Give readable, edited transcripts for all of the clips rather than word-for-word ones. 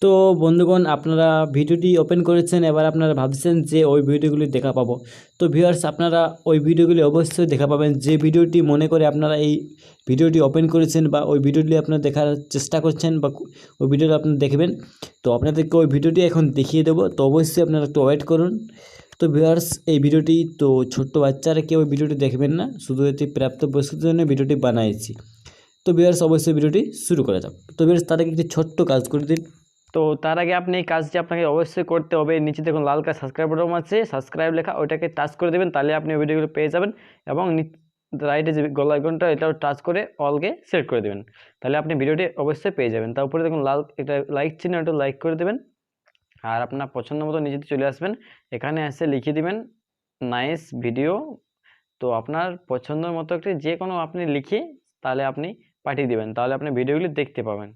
তো বন্ধুগণ, আপনারা ভিডিওটি ওপেন করেছেন, এবার আপনারা ভাবছেন যে ওই ভিডিওগুলি দেখা পাবো। তো ভিউয়ার্স, আপনারা ওই ভিডিওগুলি অবশ্যই দেখা পাবেন। যে ভিডিওটি মনে করে আপনারা এই ভিডিওটি ওপেন করেছেন বা ওই ভিডিওটি আপনারা দেখার চেষ্টা করছেন বা ওই ভিডিওটা আপনারা দেখবেন, তো আপনাদেরকে ওই ভিডিওটি এখন দেখিয়ে দেবো। তো অবশ্যই আপনারা একটু ওয়েট করুন। তো ভিউয়ার্স, এই ভিডিওটি তো ছোট্ট বাচ্চারা কেউ ওই ভিডিওটি দেখবেন না, শুধু এটি প্রাপ্তবয়স্কদের জন্য ভিডিওটি বানাইছি। তো ভিউয়ার্স, অবশ্যই ভিডিওটি শুরু করা যাক। তো ভিউয়ার্স, তার আগে একটি ছোট্ট কাজ করে দিন। তো তার আগে আপনি এই কাজটি আপনাকে অবশ্যই করতে হবে। নিচে দেখুন লাল কালার সাবস্ক্রাইব বাটন আছে, সাবস্ক্রাইব লেখা, ওইটাকে টাচ করে দেবেন, তাহলে আপনি ওই ভিডিওগুলো পেয়ে যাবেন। এবং রাইটে যে গলা আইকনটা, এটাও টাচ করে অলকে সিলেক্ট করে দেবেন, তাহলে আপনি ভিডিওটি অবশ্যই পেয়ে যাবেন। তারপরে দেখুন লাল একটা লাইক চিহ্ন, এটা লাইক করে দেবেন। আর আপনার পছন্দ মতো নিচেতে চলে আসবেন, এখানে এসে লিখে দিবেন নাইস ভিডিও। তো আপনার পছন্দের মতো একটি যে কোনো আপনি লিখে তাহলে আপনি পাঠিয়ে দেবেন, তাহলে আপনি ভিডিওগুলি দেখতে পাবেন।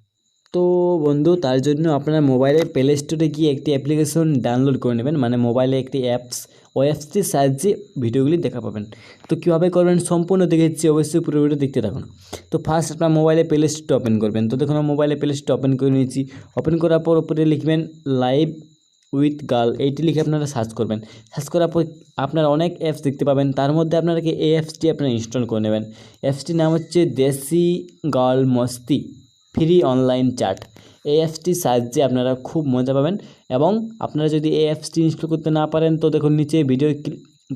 তো বন্ধু, তার জন্য আপনার মোবাইলে প্লে স্টোরে গিয়ে একটি অ্যাপ্লিকেশন ডাউনলোড করে নেবেন, মানে মোবাইলে একটি অ্যাপস, ওই অ্যাপসটির সাহায্যে ভিডিওগুলি দেখা পাবেন। তো কীভাবে করবেন সম্পূর্ণ দেখেছি, অবশ্যই পুরো ভিডিও দেখতে থাকুন। তো ফার্স্ট আপনার মোবাইলে প্লে স্টোরটা ওপেন করবেন। তো দেখুন, মোবাইলে প্লে স্টোর ওপেন করে নিয়েছি। ওপেন করার পর উপরে লিখবেন লাইভ উইথ গার্ল, এইটি লিখে আপনারা সার্চ করবেন। সার্চ করার পর আপনারা অনেক অ্যাপস দেখতে পাবেন, তার মধ্যে আপনাদেরকে এই অ্যাপসটি আপনারা ইনস্টল করে নেবেন। অ্যাপসটির নাম হচ্ছে দেশি গার্ল মস্তি ফ্রি অনলাইন চ্যাট। এই অ্যাপসটির সাহায্যে আপনারা খুব মজা পাবেন। এবং আপনারা যদি এই অ্যাপসটি ইনস্টল করতে না পারেন, তো দেখুন নিচে ভিডিও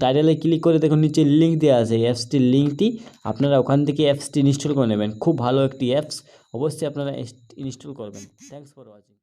টাইটেলে ক্লিক করে দেখুন নিচে লিঙ্ক দেওয়া আছে, এই অ্যাপসটির লিঙ্কটি আপনারা ওখান থেকে অ্যাপসটি ইনস্টল করে নেবেন। খুব ভালো একটি অ্যাপস, অবশ্যই আপনারা ইনস্টল করবেন। Thanks for watching.